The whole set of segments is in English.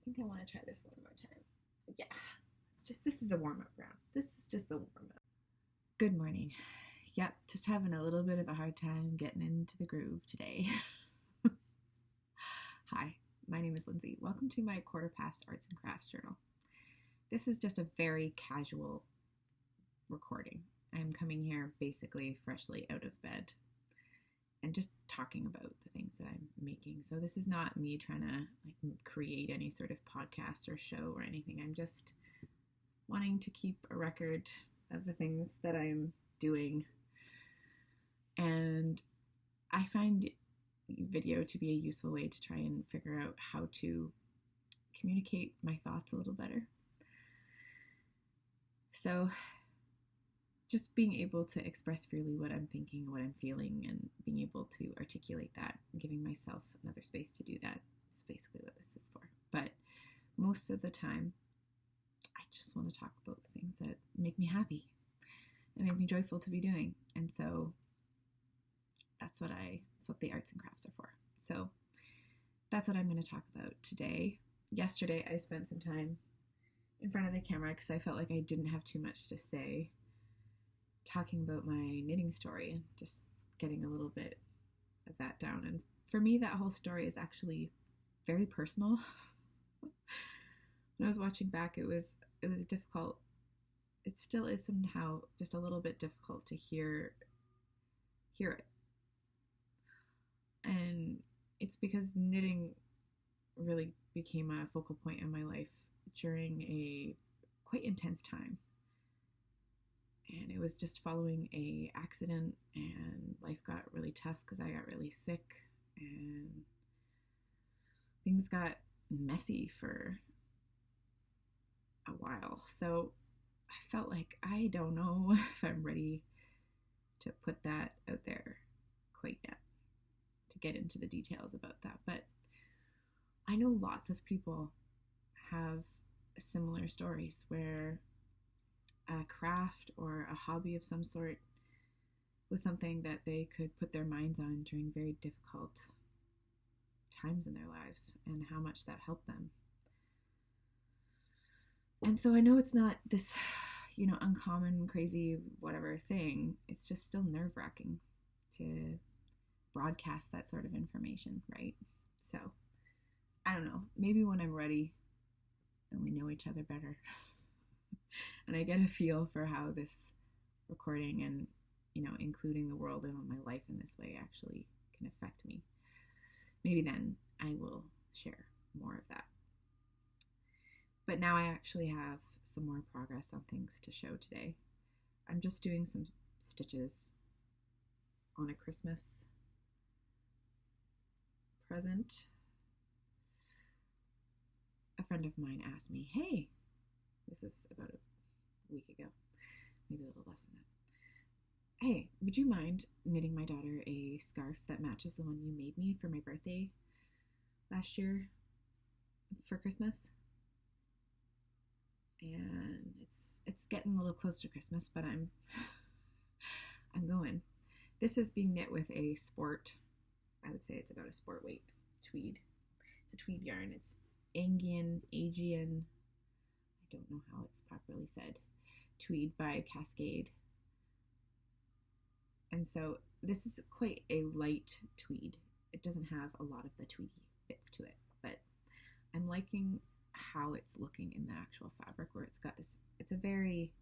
think I want to try this one more time. Yeah, this is a warm-up round. This is just the warm-up. Good morning. Yep, just having a little bit of a hard time getting into the groove today. Hi, my name is Lindsay. Welcome to my Quarter Past Arts and Crafts journal. This is just a very casual recording. I'm coming here basically freshly out of bed and just talking about the things that I'm making. So this is not me trying to create any sort of podcast or show or anything. I'm just wanting to keep a record of the things that I'm doing. And I find video to be a useful way to try and figure out how to communicate my thoughts a little better. So just being able to express freely what I'm thinking, what I'm feeling, and being able to articulate that, and giving myself another space to do that is basically what this is for. But most of the time, I just want to talk about the things that make me happy and make me joyful to be doing. And so that's what the arts and crafts are for. So that's what I'm going to talk about today. Yesterday, I spent some time in front of the camera because I felt like I didn't have too much to say, talking about my knitting story and just getting a little bit of that down. And for me, that whole story is actually very personal. When I was watching back, it was difficult. It still is somehow just a little bit difficult to hear it. And it's because knitting really became a focal point in my life during a quite intense time. And it was just following a accident, and life got really tough because I got really sick and things got messy for a while. So I felt like I don't know if I'm ready to put that out there quite yet, to get into the details about that. But I know lots of people have similar stories where a craft or a hobby of some sort was something that they could put their minds on during very difficult times in their lives, and how much that helped them. And so I know it's not this, uncommon, crazy, whatever thing. It's just still nerve-wracking to broadcast that sort of information, right? So I don't know, maybe when I'm ready and we know each other better and I get a feel for how this recording and, including the world and my life in this way actually can affect me, maybe then I will share more of that. But now I actually have some more progress on things to show today. I'm just doing some stitches on a Christmas present. A friend of mine asked me, hey, this was about a week ago, maybe a little less than that. Hey, would you mind knitting my daughter a scarf that matches the one you made me for my birthday last year for Christmas? And it's getting a little close to Christmas, but I'm going. This is being knit with a sport. I would say it's about a sport weight tweed. It's a tweed yarn. It's Aegean, I don't know how it's properly said, tweed by Cascade. And so this is quite a light tweed. It doesn't have a lot of the tweedy bits to it, but I'm liking how it's looking in the actual fabric, where it's got this, it's a very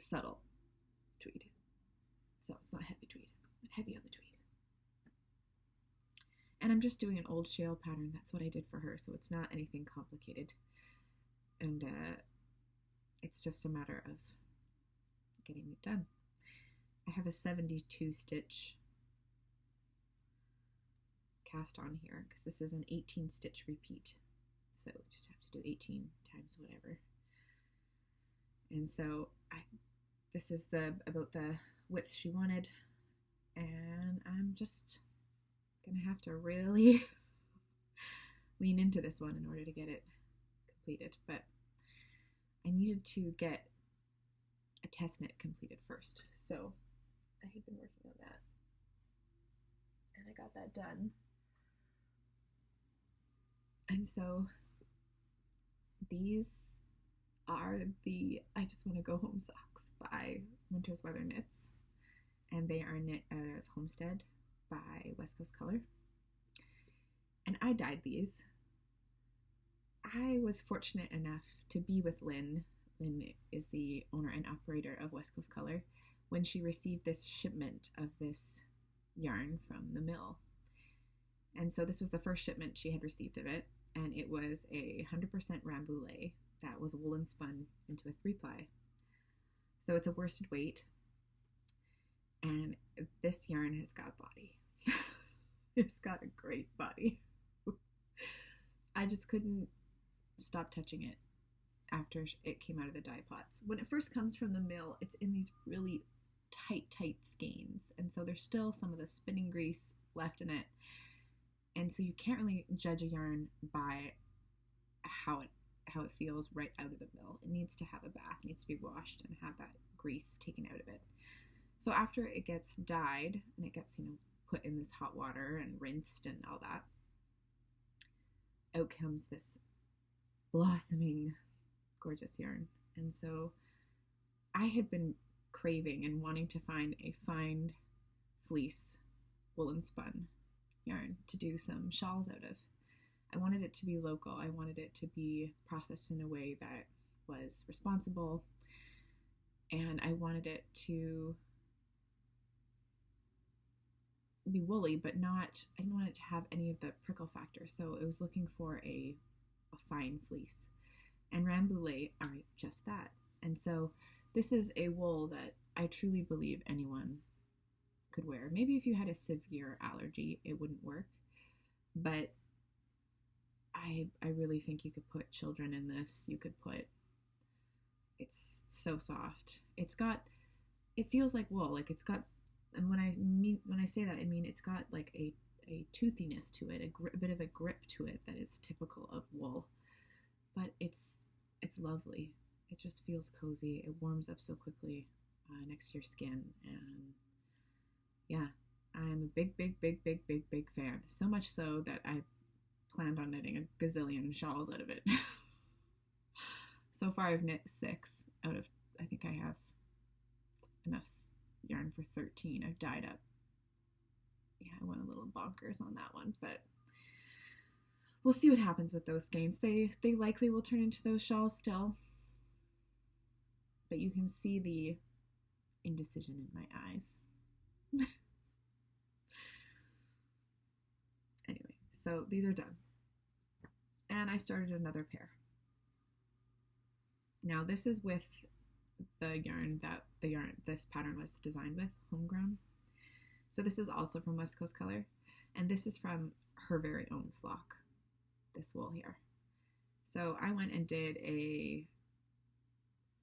subtle tweed. So it's not heavy tweed, but heavy on the tweed. And I'm just doing an old shale pattern. That's what I did for her. So it's not anything complicated. And it's just a matter of getting it done. I have a 72 stitch cast on here because this is an 18 stitch repeat. So we just have to do 18 times whatever. And so this is about the width she wanted. And I'm just gonna have to really lean into this one in order to get it completed, but I needed to get a test knit completed first, so I had been working on that and I got that done. I And so these are the I Just Want to Go Home socks by Winter's Weather Knits. And they are knit out of Homestead by West Coast Color. And I dyed these. I was fortunate enough to be with Lynn. Lynn is the owner and operator of West Coast Color, when she received this shipment of this yarn from the mill. And so this was the first shipment she had received of it, and it was a 100% rambouillet that was woolen spun into a 3-ply. So it's a worsted weight, and this yarn has got body. It's got a great body. I just couldn't stop touching it after it came out of the dye pots. When it first comes from the mill, it's in these really tight skeins, and so there's still some of the spinning grease left in it, and so you can't really judge a yarn by how it feels right out of the mill. It needs to have a bath, it needs to be washed and have that grease taken out of it. So after it gets dyed and it gets, put in this hot water and rinsed and all that, out comes this blossoming gorgeous yarn. And so I had been craving and wanting to find a fine fleece woolen spun yarn to do some shawls out of. I wanted it to be local. I wanted it to be processed in a way that was responsible, and I wanted it to be woolly, but I didn't want it to have any of the prickle factor. So I was looking for a fine fleece, and rambouillet are just that. And so this is a wool that I truly believe anyone could wear. Maybe if you had a severe allergy, it wouldn't work, but I really think you could put children in this. It's so soft. It feels like wool. Like it's got, and when I say that, I mean it's got like a toothiness to it, a bit of a grip to it that is typical of wool. But it's lovely. It just feels cozy. It warms up so quickly next to your skin, and yeah, I'm a big fan. So much so that I planned on knitting a gazillion shawls out of it. So far I've knit 6 out of, I think I have enough yarn for 13. I've dyed up. Yeah, I went a little bonkers on that one, but we'll see what happens with those skeins. They likely will turn into those shawls still, but you can see the indecision in my eyes. Anyway, so these are done. And I started another pair. Now this is with the yarn that this pattern was designed with, homegrown. So this is also from West Coast Color, and this is from her very own flock, this wool here. So I went and did a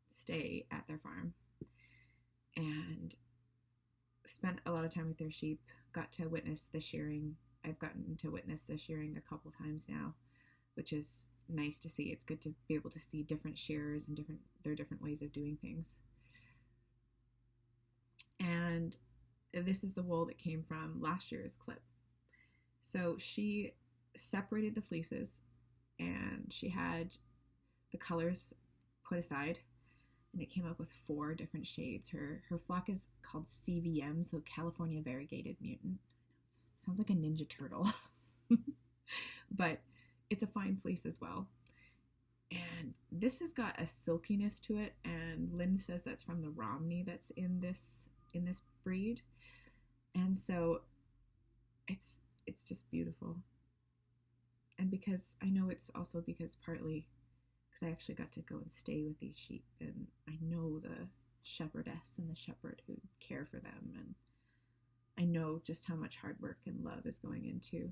stay at their farm and spent a lot of time with their sheep, got to witness the shearing. I've gotten to witness the shearing a couple times now, which is nice to see. It's good to be able to see different shearers and their different ways of doing things. And this is the wool that came from last year's clip. So she separated the fleeces, and she had the colors put aside, and it came up with 4 different shades. Her flock is called CVM, so California Variegated Mutant. Sounds like a Ninja Turtle. But it's a fine fleece as well. And this has got a silkiness to it, and Lynn says that's from the Romney that's in this breed. And so it's just beautiful. And because I know it's also because partly because I actually got to go and stay with these sheep, and I know the shepherdess and the shepherd who care for them, and I know just how much hard work and love is going into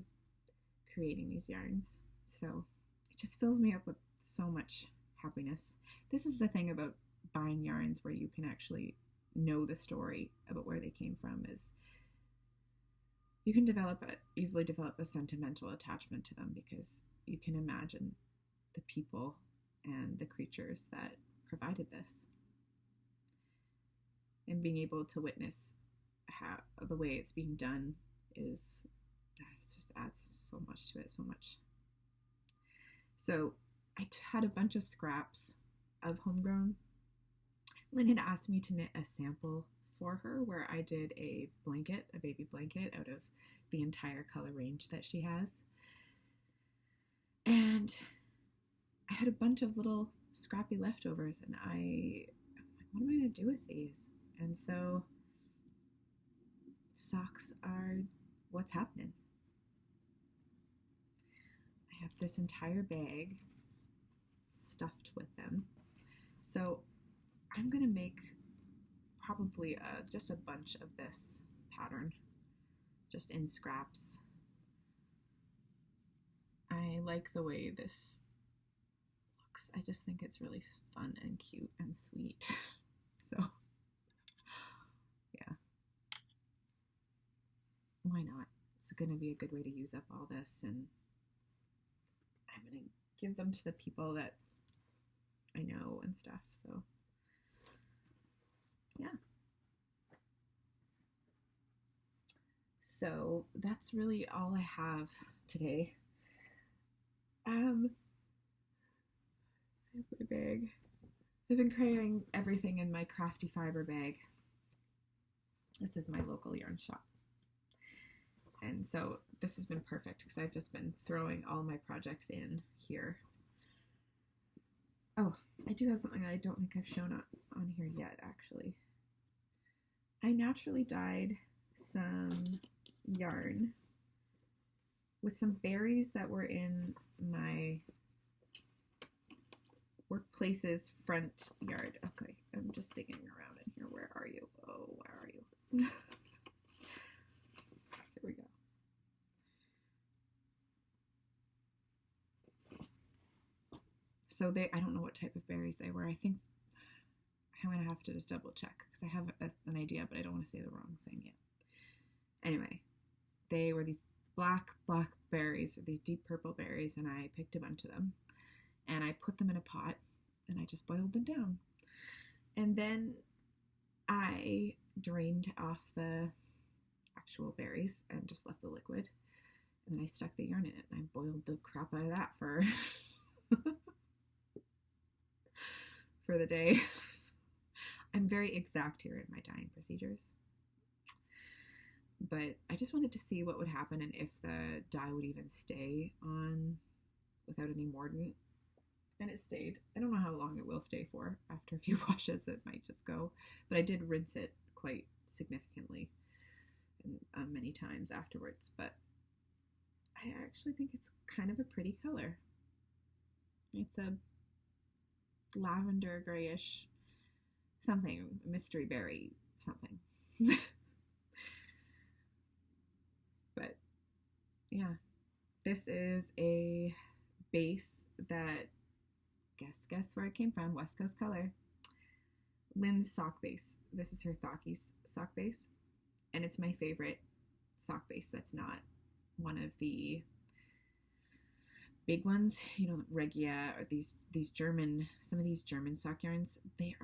creating these yarns. So it just fills me up with so much happiness. This is the thing about buying yarns where you can actually know the story about where they came from, is you can easily develop a sentimental attachment to them, because you can imagine the people and the creatures that provided this. And being able to witness how the way it's being done just adds so much to it, so much. So I had a bunch of scraps of homegrown. Lynn had asked me to knit a sample for her where I did a blanket, a baby blanket, out of the entire color range that she has. And I had a bunch of little scrappy leftovers, and I'm like, what am I going to do with these? And so socks are what's happening. I have this entire bag stuffed with them. So I'm going to make probably just a bunch of this pattern, just in scraps. I like the way this looks. I just think it's really fun and cute and sweet. So, yeah. Why not? It's going to be a good way to use up all this, and I'm going to give them to the people that I know and stuff. So, yeah. So that's really all I have today. Fiber bag. I've been carrying everything in my crafty fiber bag. This is my local yarn shop. And so this has been perfect because I've just been throwing all my projects in here. Oh, I do have something that I don't think I've shown on here yet, actually. I naturally dyed some yarn with some berries that were in my workplace's front yard. Okay, I'm just digging around in here. Where are you? Oh, where are you? Here we go. So I don't know what type of berries they were. I think I'm going to have to just double check because I have an idea, but I don't want to say the wrong thing yet. Anyway, they were these black berries, these deep purple berries, and I picked a bunch of them. And I put them in a pot, and I just boiled them down. And then I drained off the actual berries and just left the liquid. And then I stuck the yarn in it, and I boiled the crap out of that for for the day. I'm very exact here in my dyeing procedures. But I just wanted to see what would happen and if the dye would even stay on without any mordant. And it stayed. I don't know how long it will stay for. After a few washes, it might just go. But I did rinse it quite significantly and many times afterwards. But I actually think it's kind of a pretty color. It's a lavender grayish something, mystery berry something. But yeah, this is a base that guess where it came from. West Coast Color. Lynn's sock base. This is her Thockies sock base, and it's my favorite sock base that's not one of the big ones, you know, Regia or these German, some of these German sock yarns, they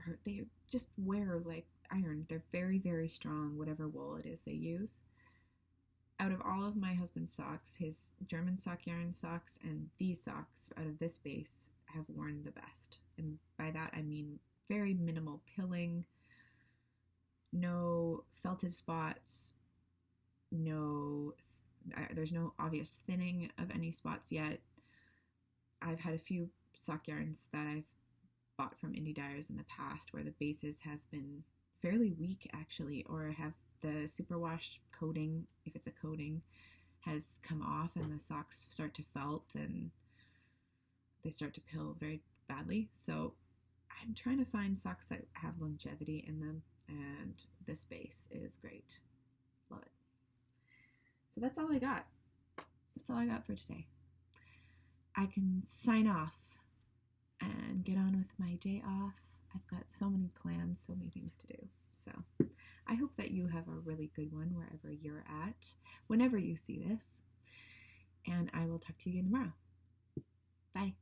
just wear like iron. They're very, very strong, whatever wool it is they use. Out of all of my husband's socks, his German sock yarn socks and these socks out of this base have worn the best. And by that I mean very minimal pilling, no felted spots, there's no obvious thinning of any spots yet. I've had a few sock yarns that I've bought from indie dyers in the past where the bases have been fairly weak actually, or have the superwash coating, if it's a coating, has come off and the socks start to felt and they start to pill very badly. So I'm trying to find socks that have longevity in them, and this base is great. Love it. So that's all I got. That's all I got for today. I can sign off and get on with my day off. I've got so many plans, so many things to do. So I hope that you have a really good one wherever you're at, whenever you see this. And I will talk to you again tomorrow. Bye.